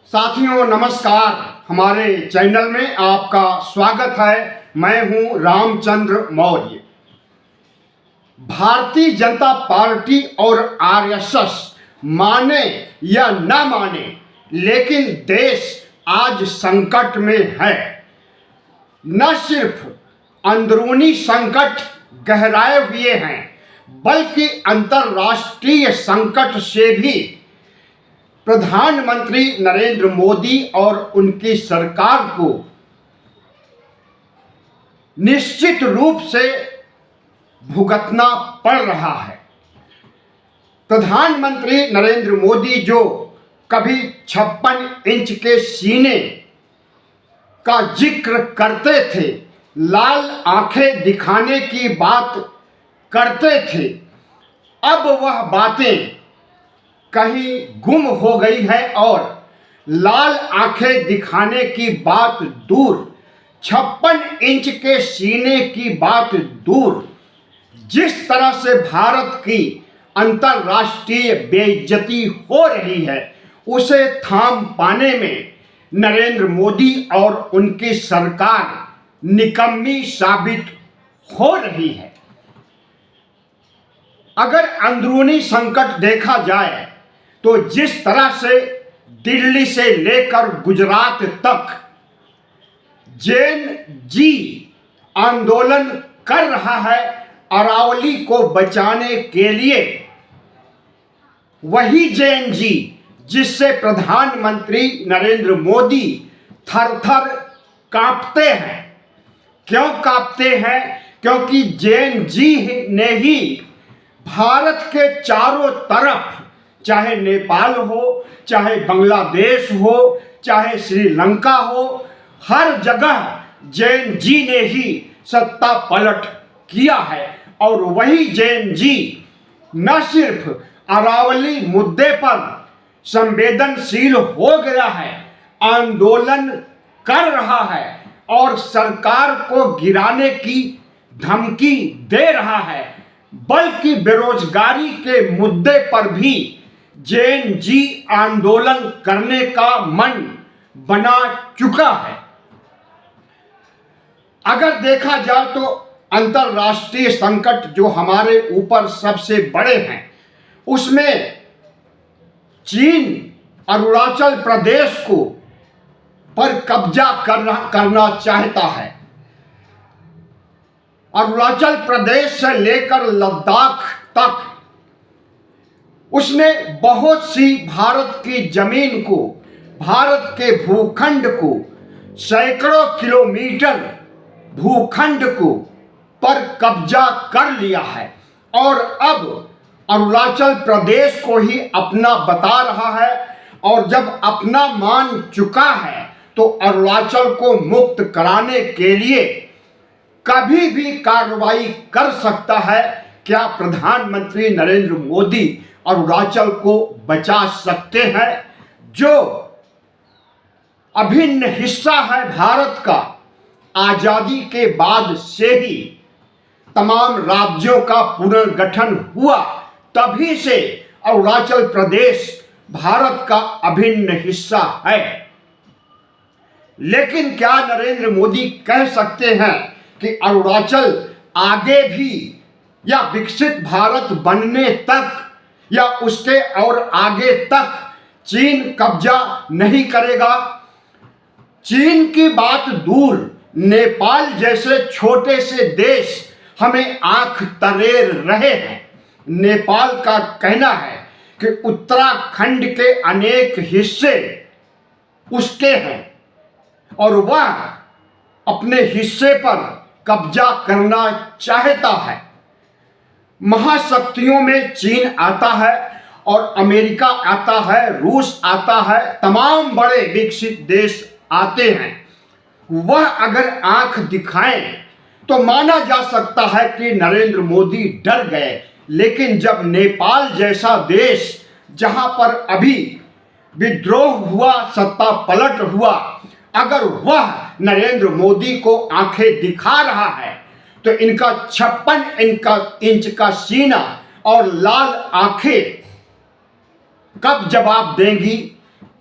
साथियों नमस्कार। हमारे चैनल में आपका स्वागत है। मैं हूं रामचंद्र मौर्य। भारतीय जनता पार्टी और आरएसएस माने या न माने, लेकिन देश आज संकट में है। न सिर्फ अंदरूनी संकट गहराए हुए हैं, बल्कि अंतर्राष्ट्रीय संकट से भी प्रधानमंत्री नरेंद्र मोदी और उनकी सरकार को निश्चित रूप से भुगतना पड़ रहा है। प्रधानमंत्री नरेंद्र मोदी जो कभी 56 इंच के सीने का जिक्र करते थे, लाल आंखें दिखाने की बात करते थे, अब वह बातें कहीं गुम हो गई है और लाल आंखें दिखाने की बात दूर, 56 इंच के सीने की बात दूर, जिस तरह से भारत की अंतर्राष्ट्रीय बेइज्जती हो रही है, उसे थाम पाने में नरेंद्र मोदी और उनकी सरकार निकम्मी साबित हो रही है। अगर अंदरूनी संकट देखा जाए तो जिस तरह से दिल्ली से लेकर गुजरात तक जेन जी आंदोलन कर रहा है अरावली को बचाने के लिए, वही जेन जी जिससे प्रधानमंत्री नरेंद्र मोदी थर थर कांपते हैं। क्यों कांपते हैं? क्योंकि जेन जी ने ही भारत के चारों तरफ, चाहे नेपाल हो, चाहे बांग्लादेश हो, चाहे श्रीलंका हो, हर जगह जैन जी ने ही सत्ता पलट किया है। और वही जैन जी न सिर्फ अरावली मुद्दे पर संवेदनशील हो गया है, आंदोलन कर रहा है और सरकार को गिराने की धमकी दे रहा है, बल्कि बेरोजगारी के मुद्दे पर भी जैन जी आंदोलन करने का मन बना चुका है। अगर देखा जाए तो अंतर्राष्ट्रीय संकट जो हमारे ऊपर सबसे बड़े हैं, उसमें चीन अरुणाचल प्रदेश को पर कब्जा करना चाहता है। अरुणाचल प्रदेश से लेकर लद्दाख तक उसने बहुत सी भारत की जमीन को, भारत के भूखंड को, सैकड़ों किलोमीटर भूखंड को पर कब्जा कर लिया है और अब अरुणाचल प्रदेश को ही अपना बता रहा है। और जब अपना मान चुका है तो अरुणाचल को मुक्त कराने के लिए कभी भी कार्रवाई कर सकता है। क्या प्रधानमंत्री नरेंद्र मोदी अरुणाचल को बचा सकते हैं, जो अभिन्न हिस्सा है भारत का? आजादी के बाद से ही तमाम राज्यों का पुनर्गठन हुआ, तभी से अरुणाचल प्रदेश भारत का अभिन्न हिस्सा है। लेकिन क्या नरेंद्र मोदी कह सकते हैं कि अरुणाचल आगे भी या विकसित भारत बनने तक या उसके और आगे तक चीन कब्जा नहीं करेगा? चीन की बात दूर, नेपाल जैसे छोटे से देश हमें आंख तरेर रहे हैं। नेपाल का कहना है कि उत्तराखंड के अनेक हिस्से उसके हैं और वह अपने हिस्से पर कब्जा करना चाहता है। महाशक्तियों में चीन आता है और अमेरिका आता है, रूस आता है, तमाम बड़े विकसित देश आते हैं। वह अगर आंख दिखाएं तो माना जा सकता है कि नरेंद्र मोदी डर गए। लेकिन जब नेपाल जैसा देश, जहां पर अभी विद्रोह हुआ, सत्ता पलट हुआ, अगर वह नरेंद्र मोदी को आंखें दिखा रहा है तो इनका 56 इंच का सीना और लाल आंखें कब जवाब देंगी?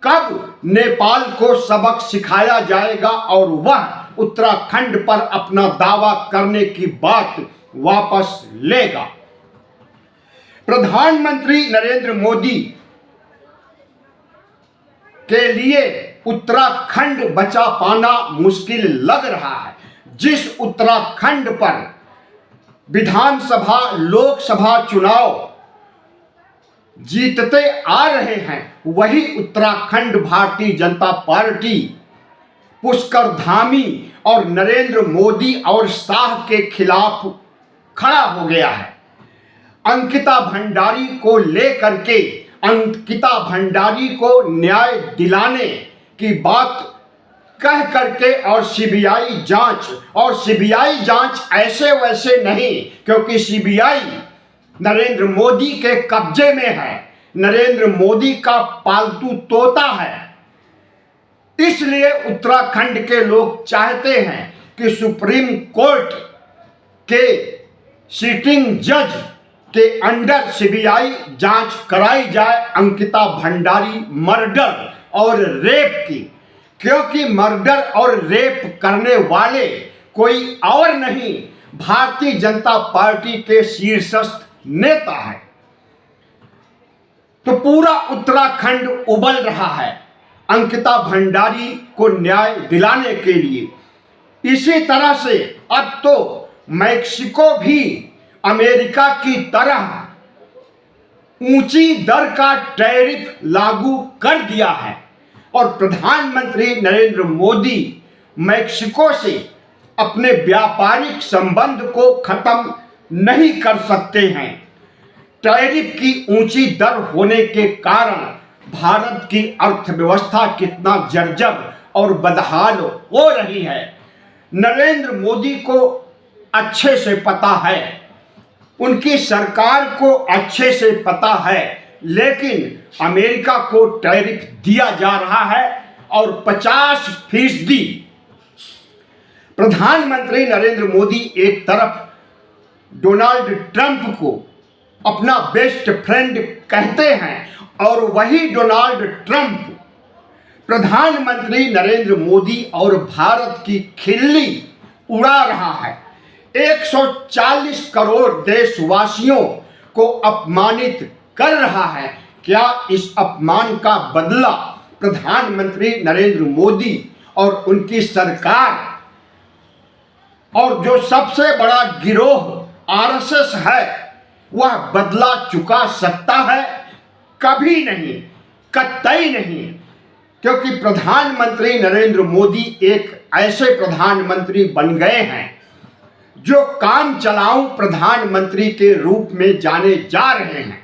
कब नेपाल को सबक सिखाया जाएगा और वह उत्तराखंड पर अपना दावा करने की बात वापस लेगा। प्रधानमंत्री नरेंद्र मोदी के लिए उत्तराखंड बचा पाना मुश्किल लग रहा है। जिस उत्तराखंड पर विधानसभा लोकसभा चुनाव जीतते आ रहे हैं, वही उत्तराखंड भारतीय जनता पार्टी पुष्कर धामी और नरेंद्र मोदी और शाह के खिलाफ खड़ा हो गया है। अंकिता भंडारी को लेकर के अंकिता भंडारी को न्याय दिलाने की बात कह करके और सीबीआई जांच ऐसे वैसे नहीं, क्योंकि सीबीआई नरेंद्र मोदी के कब्जे में है, नरेंद्र मोदी का पालतू तोता है। इसलिए उत्तराखंड के लोग चाहते हैं कि सुप्रीम कोर्ट के सिटिंग जज के अंडर सीबीआई जांच कराई जाए अंकिता भंडारी मर्डर और रेप की, क्योंकि मर्डर और रेप करने वाले कोई और नहीं, भारतीय जनता पार्टी के शीर्षस्थ नेता है। तो पूरा उत्तराखंड उबल रहा है अंकिता भंडारी को न्याय दिलाने के लिए। इसी तरह से अब तो मैक्सिको भी अमेरिका की तरह ऊंची दर का टैरिफ लागू कर दिया है और प्रधानमंत्री नरेंद्र मोदी मैक्सिको से अपने व्यापारिक संबंध को खत्म नहीं कर सकते हैं। टैरिफ की ऊंची दर होने के कारण भारत की अर्थव्यवस्था कितना जर्जर और बदहाल हो रही है, नरेंद्र मोदी को अच्छे से पता है, उनकी सरकार को अच्छे से पता है। लेकिन अमेरिका को टैरिफ दिया जा रहा है और 50% प्रधानमंत्री नरेंद्र मोदी एक तरफ डोनाल्ड ट्रंप को अपना बेस्ट फ्रेंड कहते हैं और वही डोनाल्ड ट्रंप प्रधानमंत्री नरेंद्र मोदी और भारत की खिल्ली उड़ा रहा है। 140 करोड़ देशवासियों को अपमानित कर रहा है। क्या इस अपमान का बदला प्रधानमंत्री नरेंद्र मोदी और उनकी सरकार और जो सबसे बड़ा गिरोह आरएसएस है वह बदला चुका सकता है? कभी नहीं, कतई नहीं, क्योंकि प्रधानमंत्री नरेंद्र मोदी एक ऐसे प्रधानमंत्री बन गए हैं जो काम चलाऊ प्रधानमंत्री के रूप में जाने जा रहे हैं।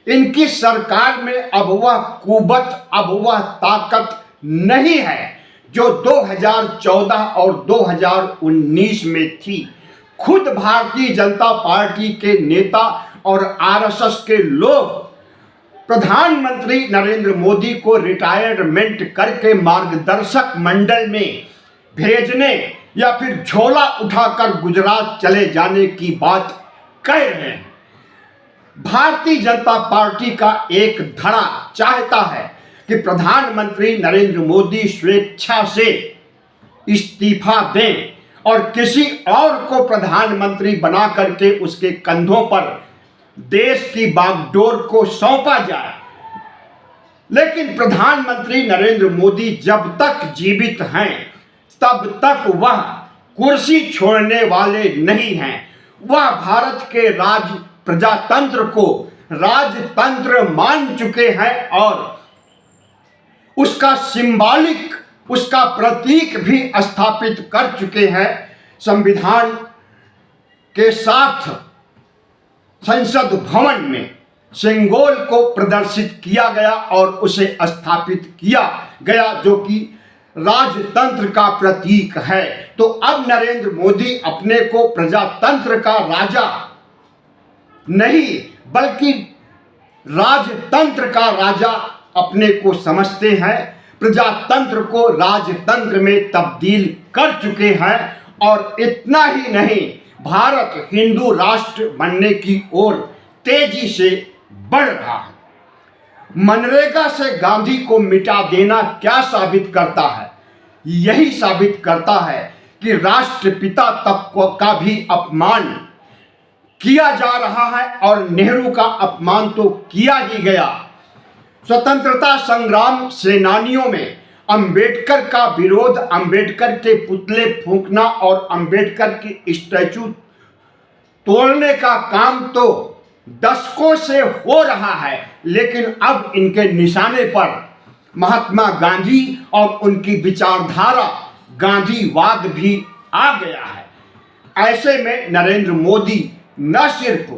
इनकी सरकार में अब वह कुवत, अब वह ताकत नहीं है जो 2014 और 2019 में थी। खुद भारतीय जनता पार्टी के नेता और आरएसएस के लोग प्रधानमंत्री नरेंद्र मोदी को रिटायरमेंट करके मार्गदर्शक मंडल में भेजने या फिर झोला उठाकर गुजरात चले जाने की बात कह रहे हैं। भारतीय जनता पार्टी का एक धड़ा चाहता है कि प्रधानमंत्री नरेंद्र मोदी स्वेच्छा से इस्तीफा दें और किसी और को प्रधानमंत्री बना करके उसके कंधों पर देश की बागडोर को सौंपा जाए। लेकिन प्रधानमंत्री नरेंद्र मोदी जब तक जीवित हैं तब तक वह कुर्सी छोड़ने वाले नहीं हैं। वह भारत के प्रजातंत्र को राजतंत्र मान चुके हैं और उसका सिंबॉलिक, उसका प्रतीक भी स्थापित कर चुके हैं। संविधान के साथ संसद भवन में सिंगोल को प्रदर्शित किया गया और उसे स्थापित किया गया जो कि राजतंत्र का प्रतीक है। तो अब नरेंद्र मोदी अपने को प्रजातंत्र का राजा नहीं बल्कि राजतंत्र का राजा अपने को समझते हैं, प्रजातंत्र को राजतंत्र में तब्दील कर चुके हैं। और इतना ही नहीं, भारत हिंदू राष्ट्र बनने की ओर तेजी से बढ़ रहा है। मनरेगा से गांधी को मिटा देना क्या साबित करता है? यही साबित करता है कि राष्ट्रपिता तक का भी अपमान किया जा रहा है और नेहरू का अपमान तो किया ही गया। स्वतंत्रता संग्राम सेनानियों में अंबेडकर का विरोध, अंबेडकर के पुतले फूंकना और अंबेडकर की स्टैचू तोड़ने का काम तो दशकों से हो रहा है, लेकिन अब इनके निशाने पर महात्मा गांधी और उनकी विचारधारा गांधीवाद भी आ गया है। ऐसे में नरेंद्र मोदी न सिर्फ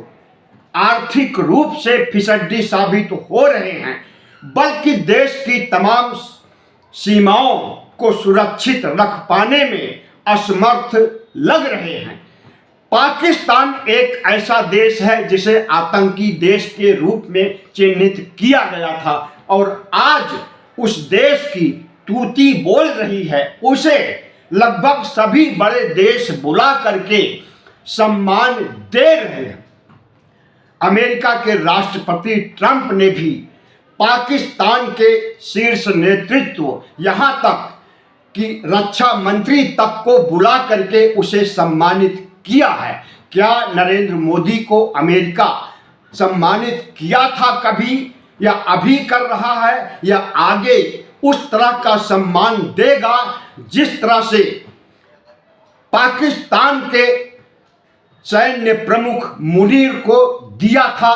आर्थिक रूप से फिसड्डी साबित हो रहे हैं, बल्कि देश की तमाम सीमाओं को सुरक्षित रख पाने में असमर्थ लग रहे हैं। पाकिस्तान एक ऐसा देश है जिसे आतंकी देश के रूप में चिन्हित किया गया था और आज उस देश की तूती बोल रही है। उसे लगभग सभी बड़े देश बुला करके सम्मान दे रहे हैं। अमेरिका के राष्ट्रपति ट्रंप ने भी पाकिस्तान के शीर्ष नेतृत्व, यहां तक कि रक्षा मंत्री तक को बुला करके उसे सम्मानित किया है। क्या नरेंद्र मोदी को अमेरिका सम्मानित किया था कभी, या अभी कर रहा है, या आगे उस तरह का सम्मान देगा जिस तरह से पाकिस्तान के सैन्य प्रमुख मुनीर को दिया था?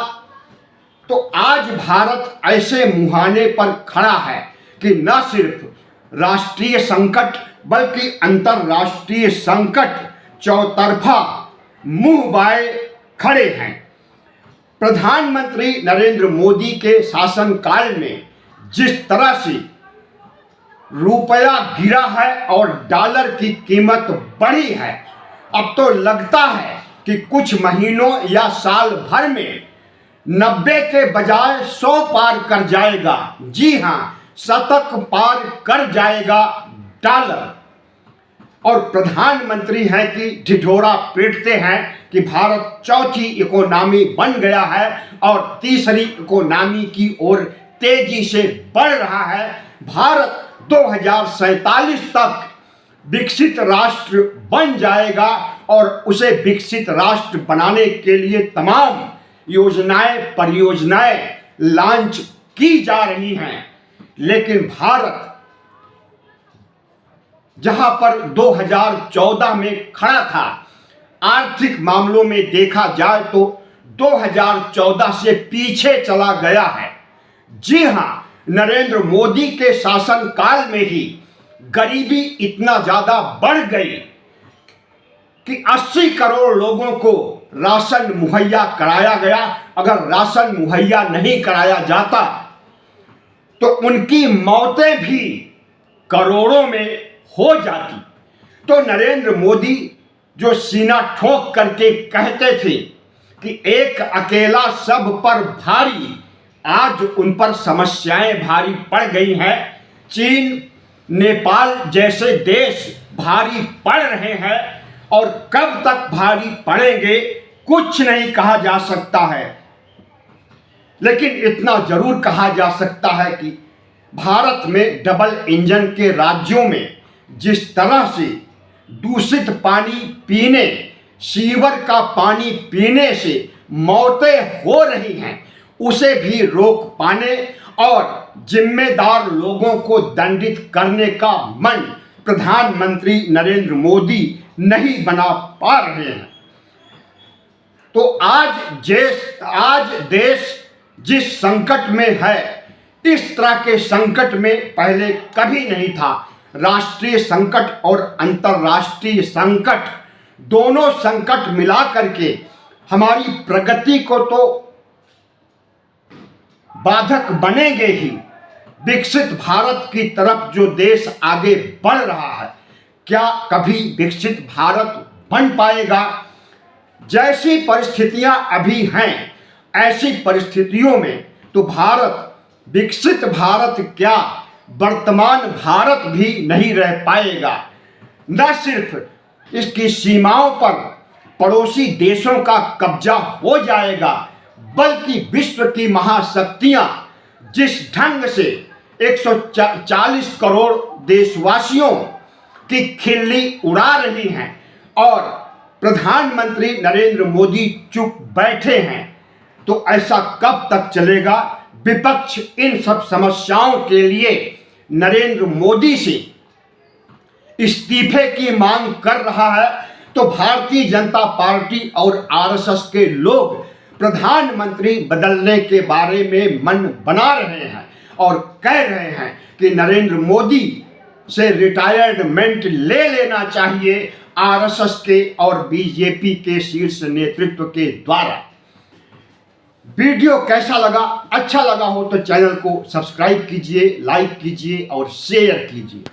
तो आज भारत ऐसे मुहाने पर खड़ा है कि न सिर्फ राष्ट्रीय संकट बल्कि अंतर्राष्ट्रीय संकट चौतरफा मुंह बाए खड़े हैं। प्रधानमंत्री नरेंद्र मोदी के शासनकाल में जिस तरह से रुपया गिरा है और डॉलर की कीमत बढ़ी है, अब तो लगता है कि कुछ महीनों या साल भर में 90 के बजाय 100 पार कर जाएगा। जी हाँ, शतक पार कर जाएगा डॉलर। और प्रधानमंत्री हैं कि ढिढोरा पीटते हैं कि भारत चौथी इकोनॉमी बन गया है और तीसरी इकोनॉमी की ओर तेजी से बढ़ रहा है। भारत 2047 तक विकसित राष्ट्र बन जाएगा और उसे विकसित राष्ट्र बनाने के लिए तमाम योजनाएं, परियोजनाएं लॉन्च की जा रही हैं। लेकिन भारत जहां पर 2014 में खड़ा था, आर्थिक मामलों में देखा जाए तो 2014 से पीछे चला गया है। जी हां, नरेंद्र मोदी के शासनकाल में ही गरीबी इतना ज्यादा बढ़ गई कि 80 करोड़ लोगों को राशन मुहैया कराया गया। अगर राशन मुहैया नहीं कराया जाता तो उनकी मौतें भी करोड़ों में हो जाती। तो नरेंद्र मोदी जो सीना ठोक करके कहते थे कि एक अकेला सब पर भारी, आज उन पर समस्याएं भारी पड़ गई हैं। चीन, नेपाल जैसे देश भारी पड़ रहे हैं और कब तक भारी पड़ेंगे कुछ नहीं कहा जा सकता है। लेकिन इतना जरूर कहा जा सकता है कि भारत में डबल इंजन के राज्यों में जिस तरह से दूषित पानी पीने, सीवर का पानी पीने से मौतें हो रही हैं, उसे भी रोक पाने और जिम्मेदार लोगों को दंडित करने का मन प्रधानमंत्री नरेंद्र मोदी नहीं बना पा रहे हैं। तो आज देश जिस संकट में है, इस तरह के संकट में पहले कभी नहीं था। राष्ट्रीय संकट और अंतर्राष्ट्रीय संकट, दोनों संकट मिला करके हमारी प्रगति को तो बाधक बनेंगे ही। विकसित भारत की तरफ जो देश आगे बढ़ रहा है, क्या कभी विकसित भारत बन पाएगा? जैसी परिस्थितियां अभी हैं, ऐसी परिस्थितियों में तो भारत, विकसित भारत क्या, वर्तमान भारत भी नहीं रह पाएगा। न सिर्फ इसकी सीमाओं पर पड़ोसी देशों का कब्जा हो जाएगा, बल्कि विश्व की महाशक्तियां जिस ढंग से 140 करोड़ देशवासियों की खिल्ली उड़ा रही हैं और प्रधानमंत्री नरेंद्र मोदी चुप बैठे हैं, तो ऐसा कब तक चलेगा। विपक्ष इन सब समस्याओं के लिए नरेंद्र मोदी से इस्तीफे की मांग कर रहा है, तो भारतीय जनता पार्टी और आरएसएस के लोग प्रधानमंत्री बदलने के बारे में मन बना रहे हैं और कह रहे हैं कि नरेंद्र मोदी से रिटायरमेंट ले लेना चाहिए आरएसएस के और बीजेपी के शीर्ष नेतृत्व के द्वारा। वीडियो कैसा लगा? अच्छा लगा हो तो चैनल को सब्सक्राइब कीजिए, लाइक कीजिए और शेयर कीजिए।